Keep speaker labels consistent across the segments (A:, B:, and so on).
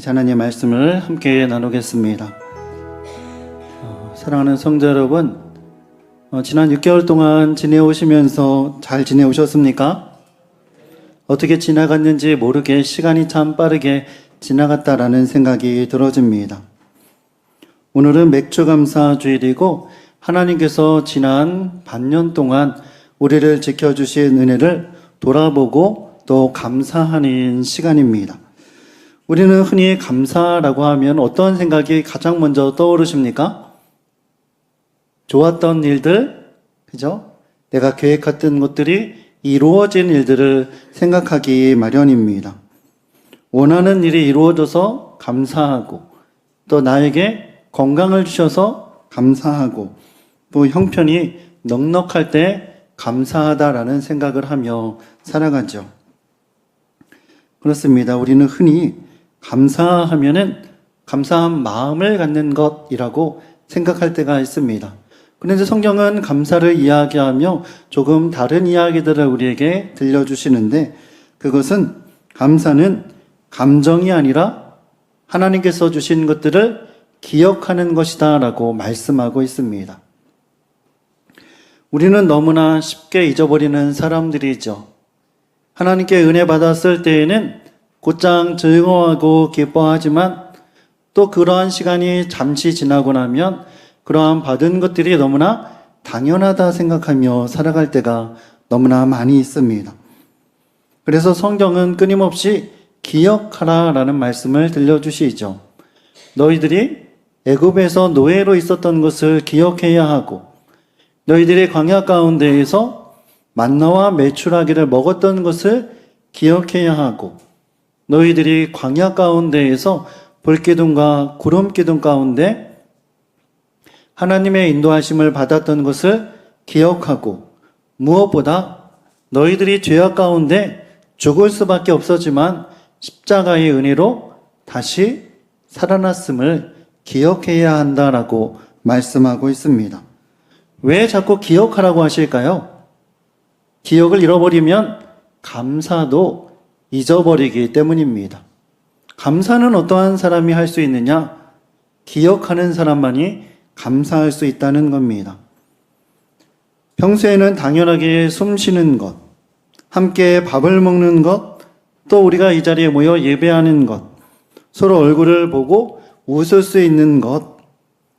A: 하나님의 말씀을 함께 나누겠습니다. 사랑하는 성도 여러분, 지난 6개월 동안 지내오시면서 잘 지내오셨습니까? 어떻게 지나갔는지 모르게 시간이 참 빠르게 지나갔다라는 생각이 들어집니다. 오늘은 맥주감사 주일이고 하나님께서 지난 반년 동안 우리를 지켜주신 은혜를 돌아보고 또 감사하는 시간입니다. 우리는 흔히 감사라고 하면 어떤 생각이 가장 먼저 떠오르십니까? 좋았던 일들, 그죠? 내가 계획했던 것들이 이루어진 일들을 생각하기 마련입니다. 원하는 일이 이루어져서 감사하고, 또 나에게 건강을 주셔서 감사하고, 또 형편이 넉넉할 때 감사하다라는 생각을 하며 살아가죠. 그렇습니다. 우리는 흔히 감사하면은 감사한 마음을 갖는 것이라고 생각할 때가 있습니다. 그런데 성경은 감사를 이야기하며 조금 다른 이야기들을 우리에게 들려주시는데, 그것은 감사는 감정이 아니라 하나님께서 주신 것들을 기억하는 것이다 라고 말씀하고 있습니다. 우리는 너무나 쉽게 잊어버리는 사람들이죠. 하나님께 은혜 받았을 때에는 곧장 즐거워하고 기뻐하지만 또 그러한 시간이 잠시 지나고 나면 그러한 받은 것들이 너무나 당연하다 생각하며 살아갈 때가 너무나 많이 있습니다. 그래서 성경은 끊임없이 기억하라 라는 말씀을 들려주시죠. 너희들이 애굽에서 노예로 있었던 것을 기억해야 하고, 너희들이 광야 가운데에서 만나와 메추라기를 먹었던 것을 기억해야 하고, 너희들이 광야 가운데에서 불기둥과 구름기둥 가운데 하나님의 인도하심을 받았던 것을 기억하고, 무엇보다 너희들이 죄악 가운데 죽을 수밖에 없었지만 십자가의 은혜로 다시 살아났음을 기억해야 한다라고 말씀하고 있습니다. 왜 자꾸 기억하라고 하실까요? 기억을 잃어버리면 감사도 잊어버리기 때문입니다. 감사는 어떠한 사람이 할 수 있느냐? 기억하는 사람만이 감사할 수 있다는 겁니다. 평소에는 당연하게 숨 쉬는 것, 함께 밥을 먹는 것, 또 우리가 이 자리에 모여 예배하는 것, 서로 얼굴을 보고 웃을 수 있는 것,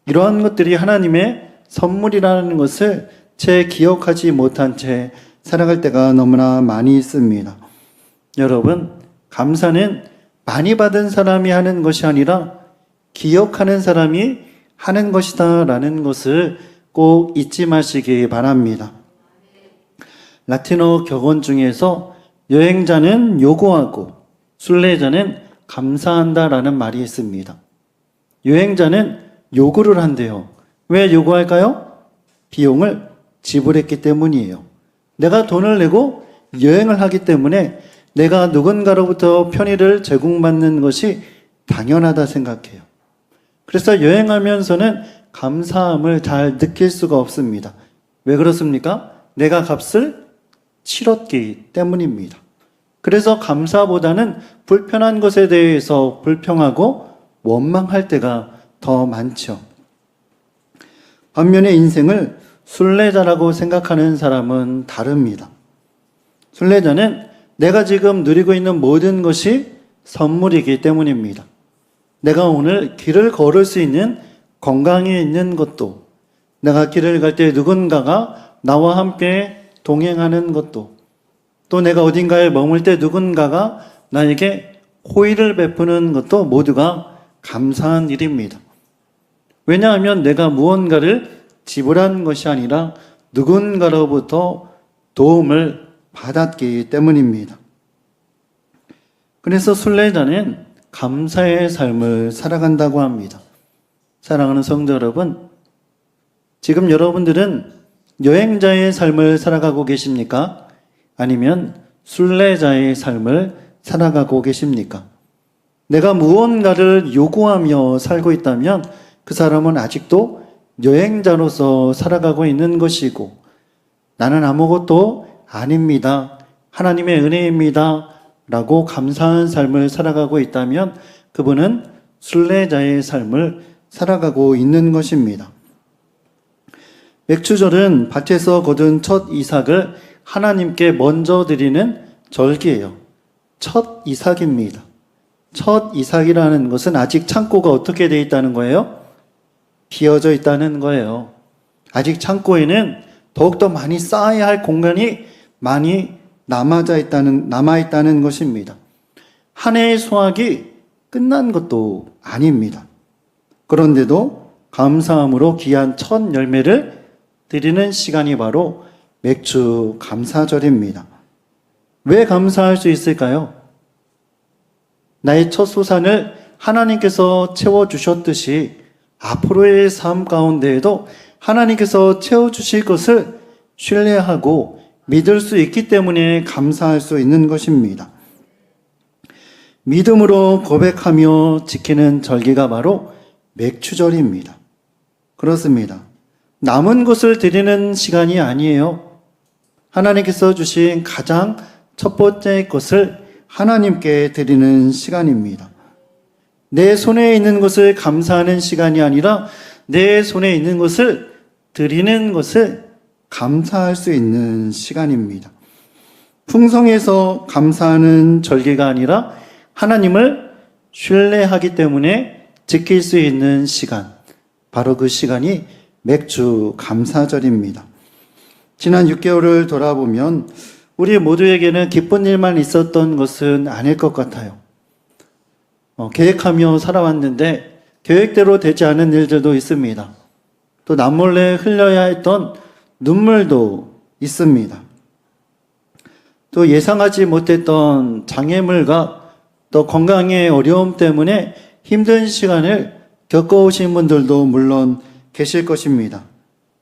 A: 이러한 것들이 하나님의 선물이라는 것을 채 기억하지 못한 채 살아갈 때가 너무나 많이 있습니다. 여러분, 감사는 많이 받은 사람이 하는 것이 아니라 기억하는 사람이 하는 것이다 라는 것을 꼭 잊지 마시기 바랍니다. 라틴어 격언 중에서 여행자는 요구하고 순례자는 감사한다 라는 말이 있습니다. 여행자는 요구를 한대요. 왜 요구할까요? 비용을 지불했기 때문이에요. 내가 돈을 내고 여행을 하기 때문에 내가 누군가로부터 편의를 제공받는 것이 당연하다 생각해요. 그래서 여행하면서는 감사함을 잘 느낄 수가 없습니다. 왜 그렇습니까? 내가 값을 치렀기 때문입니다. 그래서 감사보다는 불편한 것에 대해서 불평하고 원망할 때가 더 많죠. 반면에 인생을 순례자라고 생각하는 사람은 다릅니다. 순례자는 내가 지금 누리고 있는 모든 것이 선물이기 때문입니다. 내가 오늘 길을 걸을 수 있는 건강이 있는 것도, 내가 길을 갈 때 누군가가 나와 함께 동행하는 것도, 또 내가 어딘가에 머물 때 누군가가 나에게 호의를 베푸는 것도 모두가 감사한 일입니다. 왜냐하면 내가 무언가를 지불한 것이 아니라 누군가로부터 도움을 받았기 때문입니다. 그래서 순례자는 감사의 삶을 살아간다고 합니다. 사랑하는 성도 여러분, 지금 여러분들은 여행자의 삶을 살아가고 계십니까? 아니면 순례자의 삶을 살아가고 계십니까? 내가 무언가를 요구하며 살고 있다면 그 사람은 아직도 여행자로서 살아가고 있는 것이고, 나는 아무것도 아닙니다, 하나님의 은혜입니다 라고 감사한 삶을 살아가고 있다면 그분은 순례자의 삶을 살아가고 있는 것입니다. 맥추절은 밭에서 거둔 첫 이삭을 하나님께 먼저 드리는 절기예요. 첫 이삭입니다. 첫 이삭이라는 것은 아직 창고가 어떻게 되어 있다는 거예요? 비어져 있다는 거예요. 아직 창고에는 더욱더 많이 쌓아야 할 공간이 많이 남아있다는 것입니다. 한 해의 수확이 끝난 것도 아닙니다. 그런데도 감사함으로 귀한 첫 열매를 드리는 시간이 바로 맥주 감사절입니다. 왜 감사할 수 있을까요? 나의 첫 소산을 하나님께서 채워주셨듯이 앞으로의 삶 가운데에도 하나님께서 채워주실 것을 신뢰하고 믿을 수 있기 때문에 감사할 수 있는 것입니다. 믿음으로 고백하며 지키는 절기가 바로 맥추절입니다. 그렇습니다. 남은 것을 드리는 시간이 아니에요. 하나님께서 주신 가장 첫 번째 것을 하나님께 드리는 시간입니다. 내 손에 있는 것을 감사하는 시간이 아니라 내 손에 있는 것을 드리는 것을 감사할 수 있는 시간입니다. 풍성해서 감사하는 절기가 아니라 하나님을 신뢰하기 때문에 지킬 수 있는 시간, 바로 그 시간이 맥주 감사절입니다. 지난 6개월을 돌아보면 우리 모두에게는 기쁜 일만 있었던 것은 아닐 것 같아요. 계획하며 살아왔는데 계획대로 되지 않은 일들도 있습니다. 또 남몰래 흘려야 했던 눈물도 있습니다. 또 예상하지 못했던 장애물과 또 건강의 어려움 때문에 힘든 시간을 겪어오신 분들도 물론 계실 것입니다.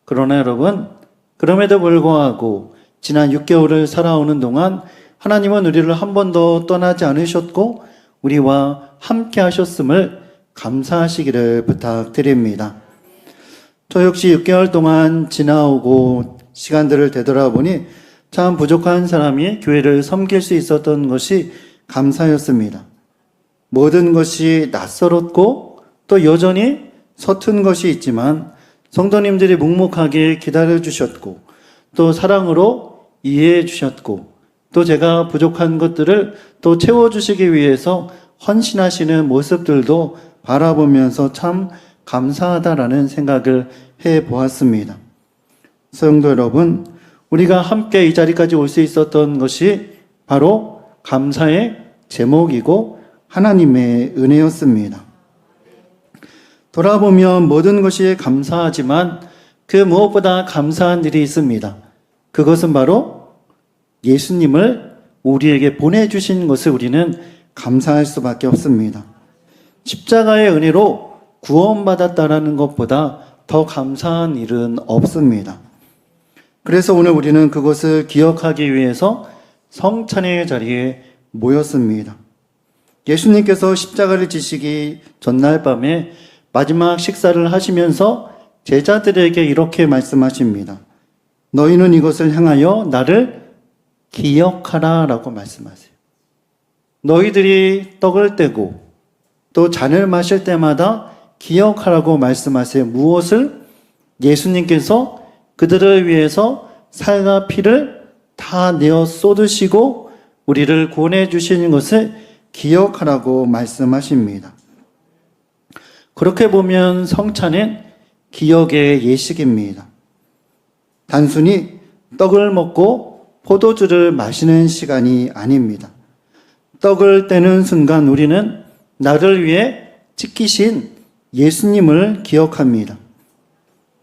A: 그러나 여러분, 그럼에도 불구하고 지난 6개월을 살아오는 동안 하나님은 우리를 한 번도 떠나지 않으셨고 우리와 함께 하셨음을 감사하시기를 부탁드립니다. 저 역시 6개월 동안 지나오고 시간들을 되돌아보니 참 부족한 사람이 교회를 섬길 수 있었던 것이 감사였습니다. 모든 것이 낯설었고 또 여전히 서툰 것이 있지만 성도님들이 묵묵하게 기다려 주셨고 또 사랑으로 이해해 주셨고 또 제가 부족한 것들을 또 채워주시기 위해서 헌신하시는 모습들도 바라보면서 참 감사하다라는 생각을 해보았습니다. 성도 여러분, 우리가 함께 이 자리까지 올 수 있었던 것이 바로 감사의 제목이고 하나님의 은혜였습니다. 돌아보면 모든 것이 감사하지만 그 무엇보다 감사한 일이 있습니다. 그것은 바로 예수님을 우리에게 보내주신 것을 우리는 감사할 수밖에 없습니다. 십자가의 은혜로 구원받았다는 것보다 더 감사한 일은 없습니다. 그래서 오늘 우리는 그것을 기억하기 위해서 성찬의 자리에 모였습니다. 예수님께서 십자가를 지시기 전날 밤에 마지막 식사를 하시면서 제자들에게 이렇게 말씀하십니다. 너희는 이것을 향하여 나를 기억하라 라고 말씀하세요. 너희들이 떡을 떼고 또 잔을 마실 때마다 기억하라고 말씀하세요. 무엇을? 예수님께서 그들을 위해서 살과 피를 다 내어 쏟으시고 우리를 구원해 주시는 것을 기억하라고 말씀하십니다. 그렇게 보면 성찬은 기억의 예식입니다. 단순히 떡을 먹고 포도주를 마시는 시간이 아닙니다. 떡을 떼는 순간 우리는 나를 위해 찢기신 예수님을 기억합니다.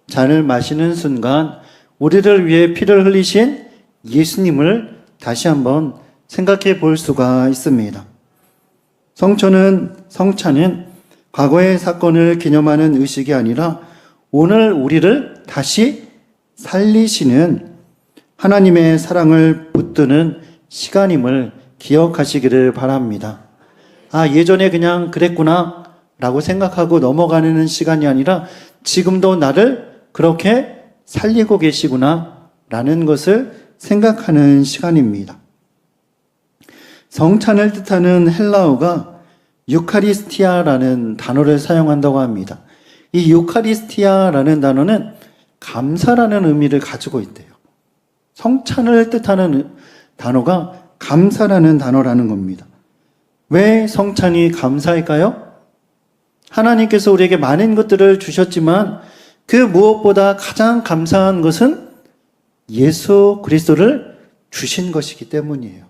A: 잔을 마시는 순간 우리를 위해 피를 흘리신 예수님을 다시 한번 생각해 볼 수가 있습니다. 성찬은 과거의 사건을 기념하는 의식이 아니라 오늘 우리를 다시 살리시는 하나님의 사랑을 붙드는 시간임을 기억하시기를 바랍니다. 예전에 그냥 그랬구나 라고 생각하고 넘어가는 시간이 아니라 지금도 나를 그렇게 살리고 계시구나 라는 것을 생각하는 시간입니다. 성찬을 뜻하는 헬라어가 유카리스티아라는 단어를 사용한다고 합니다. 이 유카리스티아라는 단어는 감사라는 의미를 가지고 있대요. 성찬을 뜻하는 단어가 감사라는 단어라는 겁니다. 왜 성찬이 감사일까요? 하나님께서 우리에게 많은 것들을 주셨지만 그 무엇보다 가장 감사한 것은 예수 그리스도를 주신 것이기 때문이에요.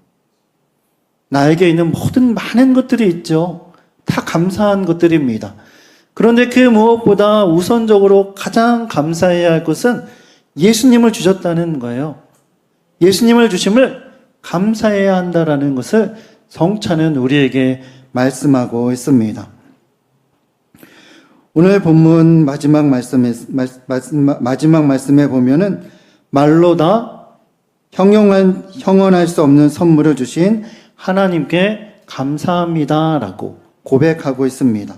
A: 나에게 있는 모든 많은 것들이 있죠. 다 감사한 것들입니다. 그런데 그 무엇보다 우선적으로 가장 감사해야 할 것은 예수님을 주셨다는 거예요. 예수님을 주심을 감사해야 한다라는 것을 성찬은 우리에게 말씀하고 있습니다. 오늘 본문 마지막 말씀에 보면은 말로 다 형언할 수 없는 선물을 주신 하나님께 감사합니다라고 고백하고 있습니다.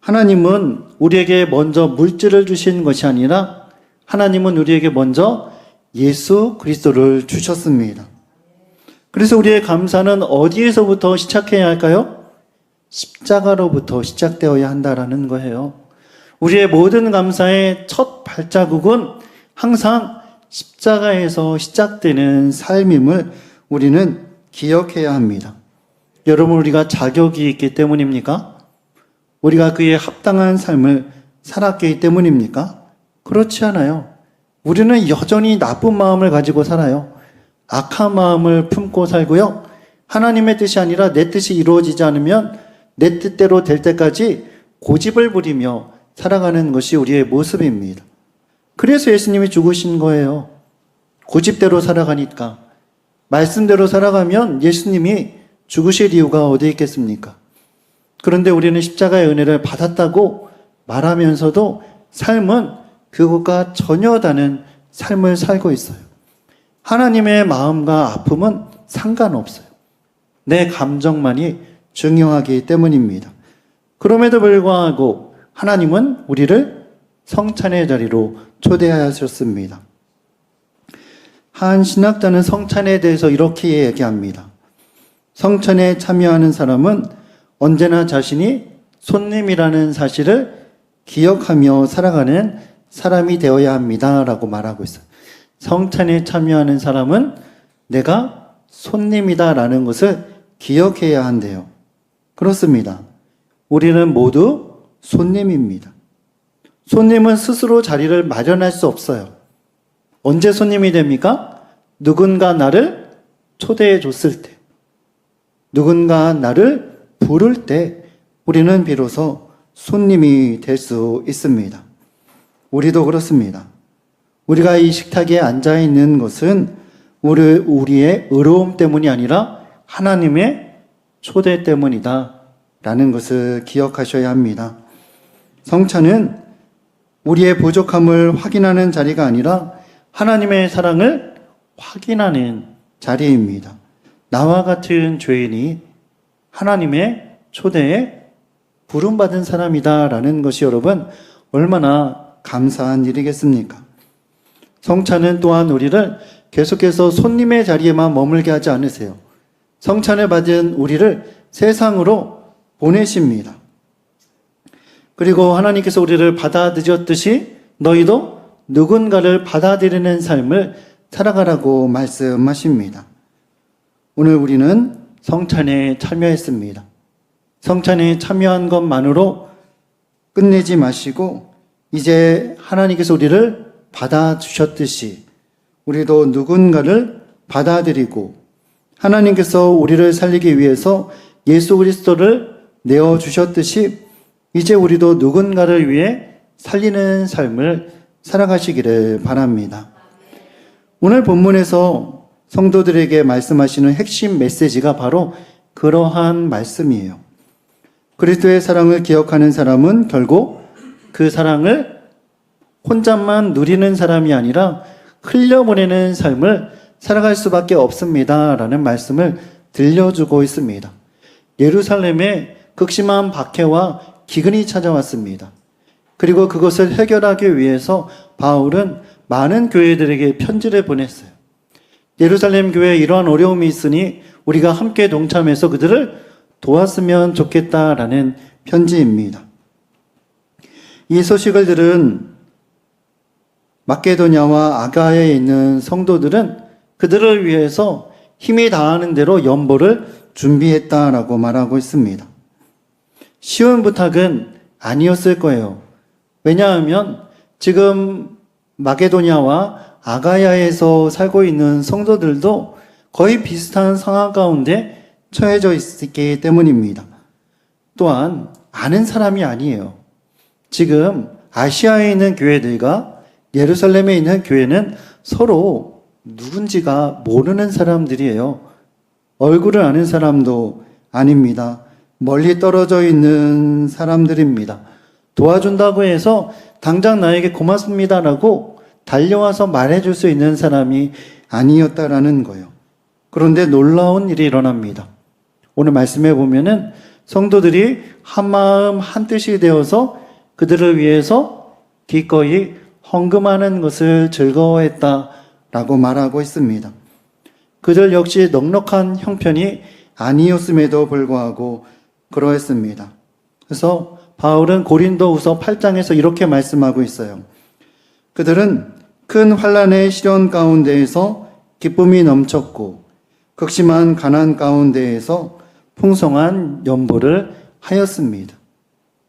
A: 하나님은 우리에게 먼저 물질을 주신 것이 아니라 하나님은 우리에게 먼저 예수 그리스도를 주셨습니다. 그래서 우리의 감사는 어디에서부터 시작해야 할까요? 십자가로부터 시작되어야 한다라는 거예요. 우리의 모든 감사의 첫 발자국은 항상 십자가에서 시작되는 삶임을 우리는 기억해야 합니다. 여러분, 우리가 자격이 있기 때문입니까? 우리가 그에 합당한 삶을 살았기 때문입니까? 그렇지 않아요. 우리는 여전히 나쁜 마음을 가지고 살아요. 악한 마음을 품고 살고요. 하나님의 뜻이 아니라 내 뜻이 이루어지지 않으면 내 뜻대로 될 때까지 고집을 부리며 살아가는 것이 우리의 모습입니다. 그래서 예수님이 죽으신 거예요. 고집대로 살아가니까. 말씀대로 살아가면 예수님이 죽으실 이유가 어디 있겠습니까? 그런데 우리는 십자가의 은혜를 받았다고 말하면서도 삶은 그것과 전혀 다른 삶을 살고 있어요. 하나님의 마음과 아픔은 상관없어요. 내 감정만이 중요하기 때문입니다. 그럼에도 불구하고 하나님은 우리를 성찬의 자리로 초대하셨습니다. 한 신학자는 성찬에 대해서 이렇게 얘기합니다. 성찬에 참여하는 사람은 언제나 자신이 손님이라는 사실을 기억하며 살아가는 사람이 되어야 합니다. 라고 말하고 있어요. 성찬에 참여하는 사람은 내가 손님이다 라는 것을 기억해야 한대요. 그렇습니다. 우리는 모두 손님입니다. 손님은 스스로 자리를 마련할 수 없어요. 언제 손님이 됩니까? 누군가 나를 초대해 줬을 때, 누군가 나를 부를 때 우리는 비로소 손님이 될 수 있습니다. 우리도 그렇습니다. 우리가 이 식탁에 앉아 있는 것은 우리의 의로움 때문이 아니라 하나님의 초대 때문이다 라는 것을 기억하셔야 합니다. 성찬은 우리의 부족함을 확인하는 자리가 아니라 하나님의 사랑을 확인하는 자리입니다. 나와 같은 죄인이 하나님의 초대에 부름받은 사람이다라는 것이 여러분 얼마나 감사한 일이겠습니까? 성찬은 또한 우리를 계속해서 손님의 자리에만 머물게 하지 않으세요. 성찬을 받은 우리를 세상으로 보내십니다. 그리고 하나님께서 우리를 받아들였듯이 너희도 누군가를 받아들이는 삶을 살아가라고 말씀하십니다. 오늘 우리는 성찬에 참여했습니다. 성찬에 참여한 것만으로 끝내지 마시고 이제 하나님께서 우리를 받아주셨듯이 우리도 누군가를 받아들이고 하나님께서 우리를 살리기 위해서 예수 그리스도를 내어주셨듯이 이제 우리도 누군가를 위해 살리는 삶을 살아가시기를 바랍니다. 오늘 본문에서 성도들에게 말씀하시는 핵심 메시지가 바로 그러한 말씀이에요. 그리스도의 사랑을 기억하는 사람은 결국 그 사랑을 혼자만 누리는 사람이 아니라 흘려보내는 삶을 살아갈 수밖에 없습니다. 라는 말씀을 들려주고 있습니다. 예루살렘에 극심한 박해와 기근이 찾아왔습니다. 그리고 그것을 해결하기 위해서 바울은 많은 교회들에게 편지를 보냈어요. 예루살렘 교회에 이러한 어려움이 있으니 우리가 함께 동참해서 그들을 도왔으면 좋겠다라는 편지입니다. 이 소식을 들은 마케도냐와 아가야에 있는 성도들은 그들을 위해서 힘이 다하는 대로 연보를 준비했다라고 말하고 있습니다. 쉬운 부탁은 아니었을 거예요. 왜냐하면 지금 마게도냐와 아가야에서 살고 있는 성도들도 거의 비슷한 상황 가운데 처해져 있기 때문입니다. 또한 아는 사람이 아니에요. 지금 아시아에 있는 교회들과 예루살렘에 있는 교회는 서로 누군지가 모르는 사람들이에요. 얼굴을 아는 사람도 아닙니다. 멀리 떨어져 있는 사람들입니다. 도와준다고 해서 당장 나에게 고맙습니다라고 달려와서 말해줄 수 있는 사람이 아니었다라는 거예요. 그런데 놀라운 일이 일어납니다. 오늘 말씀해 보면은 성도들이 한마음 한뜻이 되어서 그들을 위해서 기꺼이 헌금하는 것을 즐거워했다라고 말하고 있습니다. 그들 역시 넉넉한 형편이 아니었음에도 불구하고 그러했습니다. 그래서 바울은 고린도후서 8장에서 이렇게 말씀하고 있어요. 그들은 큰 환난의 시련 가운데에서 기쁨이 넘쳤고 극심한 가난 가운데에서 풍성한 연보를 하였습니다.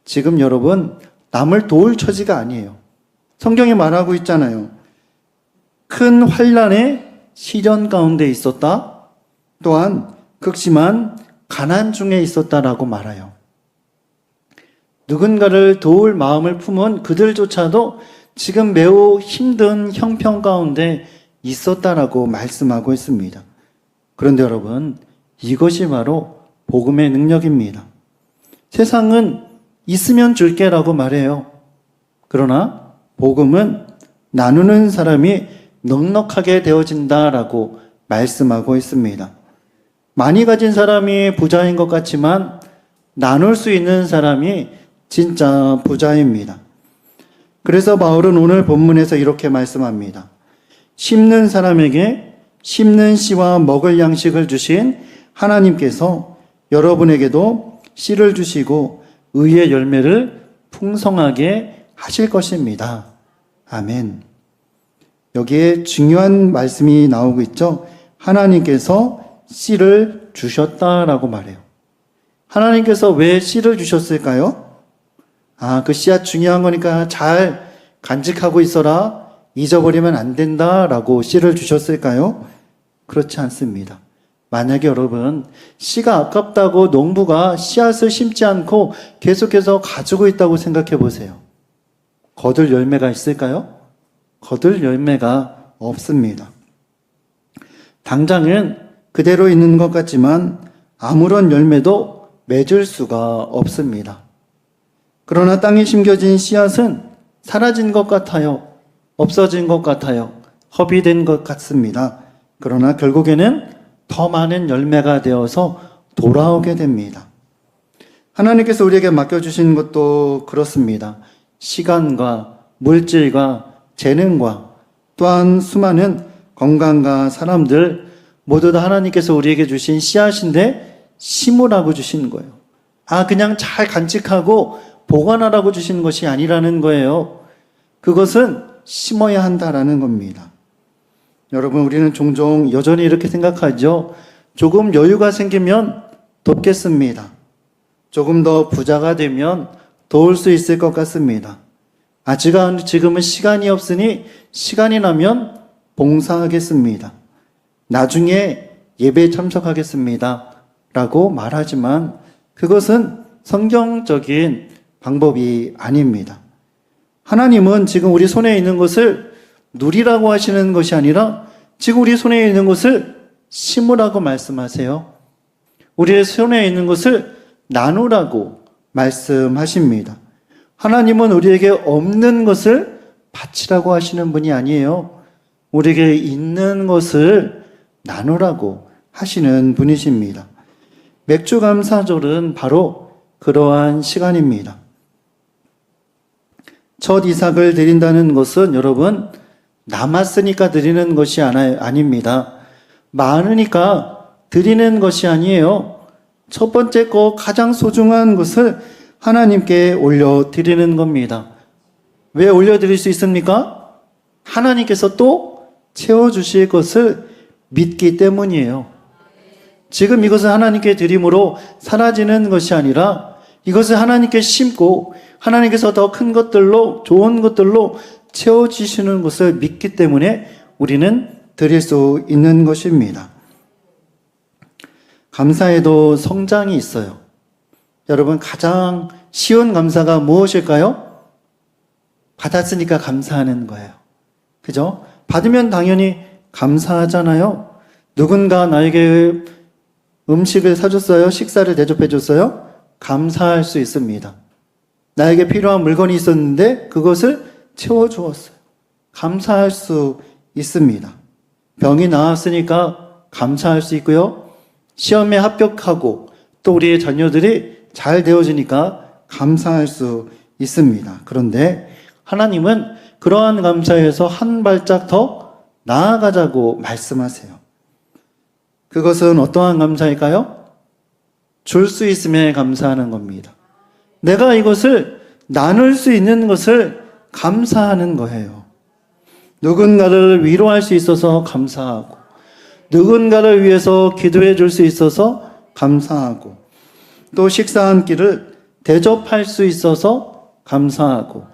A: 지금 여러분 남을 도울 처지가 아니에요. 성경이 말하고 있잖아요. 큰 환난의 시련 가운데 있었다. 또한 극심한 가난 중에 있었다라고 말해요. 누군가를 도울 마음을 품은 그들조차도 지금 매우 힘든 형편 가운데 있었다라고 말씀하고 있습니다. 그런데 여러분, 이것이 바로 복음의 능력입니다. 세상은 있으면 줄게라고 말해요. 그러나 복음은 나누는 사람이 넉넉하게 되어진다라고 말씀하고 있습니다. 많이 가진 사람이 부자인 것 같지만 나눌 수 있는 사람이 진짜 부자입니다. 그래서 바울은 오늘 본문에서 이렇게 말씀합니다. 심는 사람에게 심는 씨와 먹을 양식을 주신 하나님께서 여러분에게도 씨를 주시고 의의 열매를 풍성하게 하실 것입니다. 아멘. 여기에 중요한 말씀이 나오고 있죠. 하나님께서 씨를 주셨다라고 말해요. 하나님께서 왜 씨를 주셨을까요? 그 씨앗 중요한 거니까 잘 간직하고 있어라. 잊어버리면 안 된다라고 씨를 주셨을까요? 그렇지 않습니다. 만약에 여러분 씨가 아깝다고 농부가 씨앗을 심지 않고 계속해서 가지고 있다고 생각해 보세요. 거둘 열매가 있을까요? 거둘 열매가 없습니다. 당장은 그대로 있는 것 같지만 아무런 열매도 맺을 수가 없습니다. 그러나 땅에 심겨진 씨앗은 사라진 것 같아요. 없어진 것 같아요. 허비된 것 같습니다. 그러나 결국에는 더 많은 열매가 되어서 돌아오게 됩니다. 하나님께서 우리에게 맡겨주신 것도 그렇습니다. 시간과 물질과 재능과 또한 수많은 건강과 사람들 모두 다 하나님께서 우리에게 주신 씨앗인데 심으라고 주시는 거예요. 그냥 잘 간직하고 보관하라고 주시는 것이 아니라는 거예요. 그것은 심어야 한다라는 겁니다. 여러분, 우리는 종종 여전히 이렇게 생각하죠. 조금 여유가 생기면 돕겠습니다. 조금 더 부자가 되면 도울 수 있을 것 같습니다. 지금은 시간이 없으니 시간이 나면 봉사하겠습니다. 나중에 예배에 참석하겠습니다. 라고 말하지만 그것은 성경적인 방법이 아닙니다. 하나님은 지금 우리 손에 있는 것을 누리라고 하시는 것이 아니라 지금 우리 손에 있는 것을 심으라고 말씀하세요. 우리의 손에 있는 것을 나누라고 말씀하십니다. 하나님은 우리에게 없는 것을 바치라고 하시는 분이 아니에요. 우리에게 있는 것을 나누라고 하시는 분이십니다. 맥주감사절은 바로 그러한 시간입니다. 첫 이삭을 드린다는 것은 여러분 남았으니까 드리는 것이 아닙니다. 많으니까 드리는 것이 아니에요. 첫 번째 거 가장 소중한 것을 하나님께 올려드리는 겁니다. 왜 올려드릴 수 있습니까? 하나님께서 또 채워주실 것을 믿기 때문이에요. 지금 이것을 하나님께 드림으로 사라지는 것이 아니라 이것을 하나님께 심고 하나님께서 더 큰 것들로, 좋은 것들로 채워주시는 것을 믿기 때문에 우리는 드릴 수 있는 것입니다. 감사에도 성장이 있어요. 여러분, 가장 쉬운 감사가 무엇일까요? 받았으니까 감사하는 거예요. 그죠? 받으면 당연히 감사하잖아요. 누군가 나에게 음식을 사줬어요? 식사를 대접해줬어요? 감사할 수 있습니다. 나에게 필요한 물건이 있었는데 그것을 채워주었어요. 감사할 수 있습니다. 병이 나았으니까 감사할 수 있고요. 시험에 합격하고 또 우리의 자녀들이 잘 되어지니까 감사할 수 있습니다. 그런데 하나님은 그러한 감사에서 한 발짝 더 나아가자고 말씀하세요. 그것은 어떠한 감사일까요? 줄 수 있음에 감사하는 겁니다. 내가 이것을 나눌 수 있는 것을 감사하는 거예요. 누군가를 위로할 수 있어서 감사하고, 누군가를 위해서 기도해 줄 수 있어서 감사하고, 또 식사 한 끼를 대접할 수 있어서 감사하고,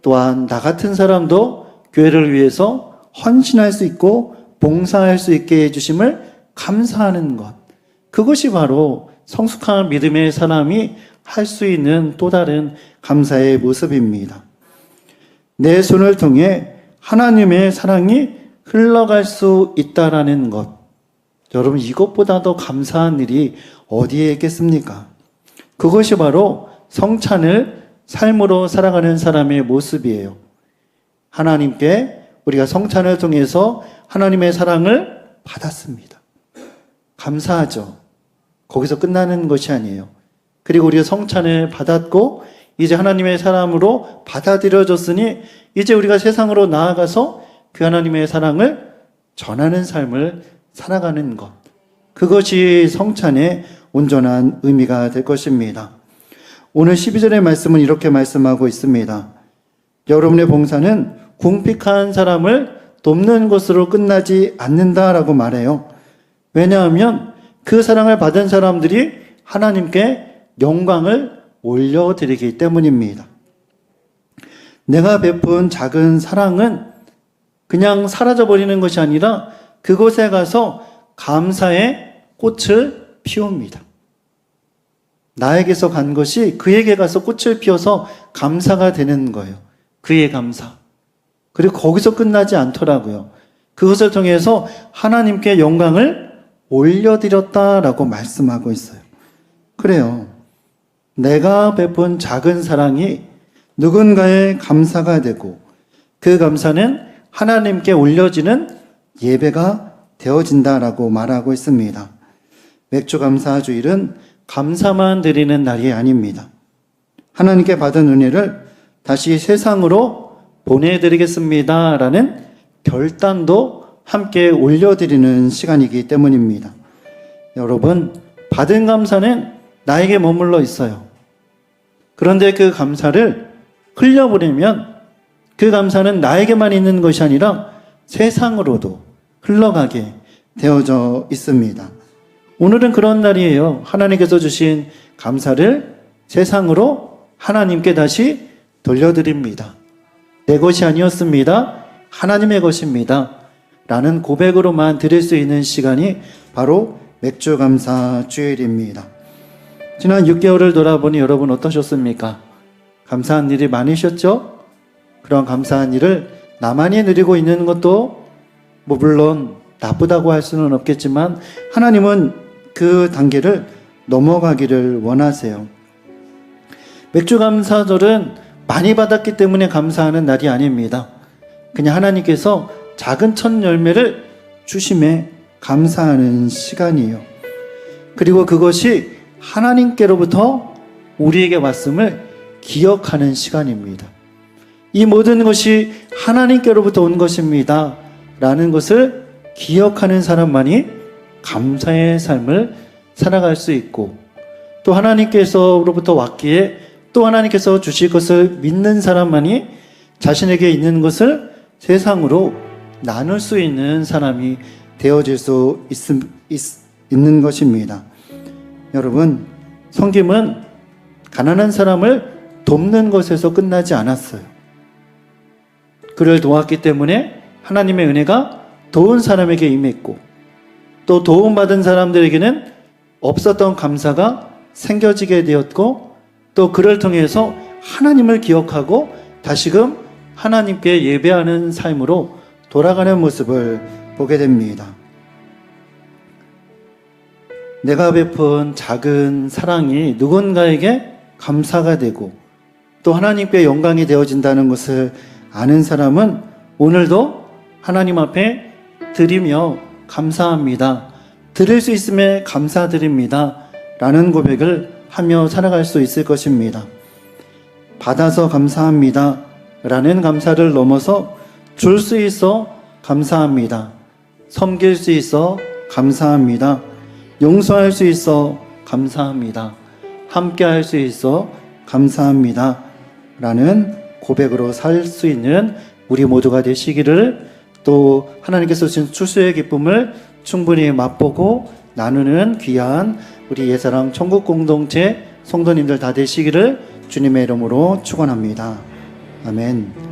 A: 또한 나 같은 사람도 교회를 위해서 헌신할 수 있고 봉사할 수 있게 해주심을 감사하는 것. 그것이 바로 성숙한 믿음의 사람이 할 수 있는 또 다른 감사의 모습입니다. 내 손을 통해 하나님의 사랑이 흘러갈 수 있다라는 것. 여러분, 이것보다 더 감사한 일이 어디에 있겠습니까? 그것이 바로 성찬을 삶으로 살아가는 사람의 모습이에요. 하나님께 우리가 성찬을 통해서 하나님의 사랑을 받았습니다. 감사하죠. 거기서 끝나는 것이 아니에요. 그리고 우리가 성찬을 받았고 이제 하나님의 사람으로 받아들여졌으니 이제 우리가 세상으로 나아가서 그 하나님의 사랑을 전하는 삶을 살아가는 것. 그것이 성찬의 온전한 의미가 될 것입니다. 오늘 12절의 말씀은 이렇게 말씀하고 있습니다. 여러분의 봉사는 궁핍한 사람을 돕는 것으로 끝나지 않는다라고 말해요. 왜냐하면 그 사랑을 받은 사람들이 하나님께 영광을 올려드리기 때문입니다. 내가 베푼 작은 사랑은 그냥 사라져버리는 것이 아니라 그곳에 가서 감사의 꽃을 피웁니다. 나에게서 간 것이 그에게 가서 꽃을 피워서 감사가 되는 거예요. 그의 감사. 그리고 거기서 끝나지 않더라고요. 그것을 통해서 하나님께 영광을 올려드렸다라고 말씀하고 있어요. 그래요. 내가 베푼 작은 사랑이 누군가의 감사가 되고 그 감사는 하나님께 올려지는 예배가 되어진다라고 말하고 있습니다. 맥주감사주일은 감사만 드리는 날이 아닙니다. 하나님께 받은 은혜를 다시 세상으로 보내드리겠습니다라는 결단도 함께 올려드리는 시간이기 때문입니다. 여러분, 받은 감사는 나에게 머물러 있어요. 그런데 그 감사를 흘려보내면 그 감사는 나에게만 있는 것이 아니라 세상으로도 흘러가게 되어져 있습니다. 오늘은 그런 날이에요. 하나님께서 주신 감사를 세상으로 하나님께 다시 돌려드립니다. 내 것이 아니었습니다. 하나님의 것입니다. 라는 고백으로만 드릴 수 있는 시간이 바로 맥주감사 주일입니다. 지난 6개월을 돌아보니 여러분 어떠셨습니까? 감사한 일이 많으셨죠? 그런 감사한 일을 나만이 누리고 있는 것도 물론 나쁘다고 할 수는 없겠지만 하나님은 그 단계를 넘어가기를 원하세요. 맥주감사절은 많이 받았기 때문에 감사하는 날이 아닙니다. 그냥 하나님께서 작은 첫 열매를 주심에 감사하는 시간이에요. 그리고 그것이 하나님께로부터 우리에게 왔음을 기억하는 시간입니다. 이 모든 것이 하나님께로부터 온 것입니다. 라는 것을 기억하는 사람만이 감사의 삶을 살아갈 수 있고 또 하나님께서로부터 왔기에 또 하나님께서 주실 것을 믿는 사람만이 자신에게 있는 것을 세상으로 나눌 수 있는 사람이 되어질 수 있는 것입니다. 여러분, 섬김은 가난한 사람을 돕는 것에서 끝나지 않았어요. 그를 도왔기 때문에 하나님의 은혜가 도운 사람에게 임했고, 또 도움받은 사람들에게는 없었던 감사가 생겨지게 되었고, 또 그를 통해서 하나님을 기억하고 다시금 하나님께 예배하는 삶으로 돌아가는 모습을 보게 됩니다. 내가 베푼 작은 사랑이 누군가에게 감사가 되고 또 하나님께 영광이 되어진다는 것을 아는 사람은 오늘도 하나님 앞에 드리며 감사합니다. 드릴 수 있음에 감사드립니다. 라는 고백을 하며 살아갈 수 있을 것입니다. 받아서 감사합니다. 라는 감사를 넘어서 줄 수 있어 감사합니다. 섬길 수 있어 감사합니다. 용서할 수 있어 감사합니다. 함께 할 수 있어 감사합니다. 라는 고백으로 살 수 있는 우리 모두가 되시기를, 또 하나님께서 주신 추수의 기쁨을 충분히 맛보고 나누는 귀한 우리 예사랑 천국 공동체 성도님들 다 되시기를 주님의 이름으로 축원합니다. 아멘.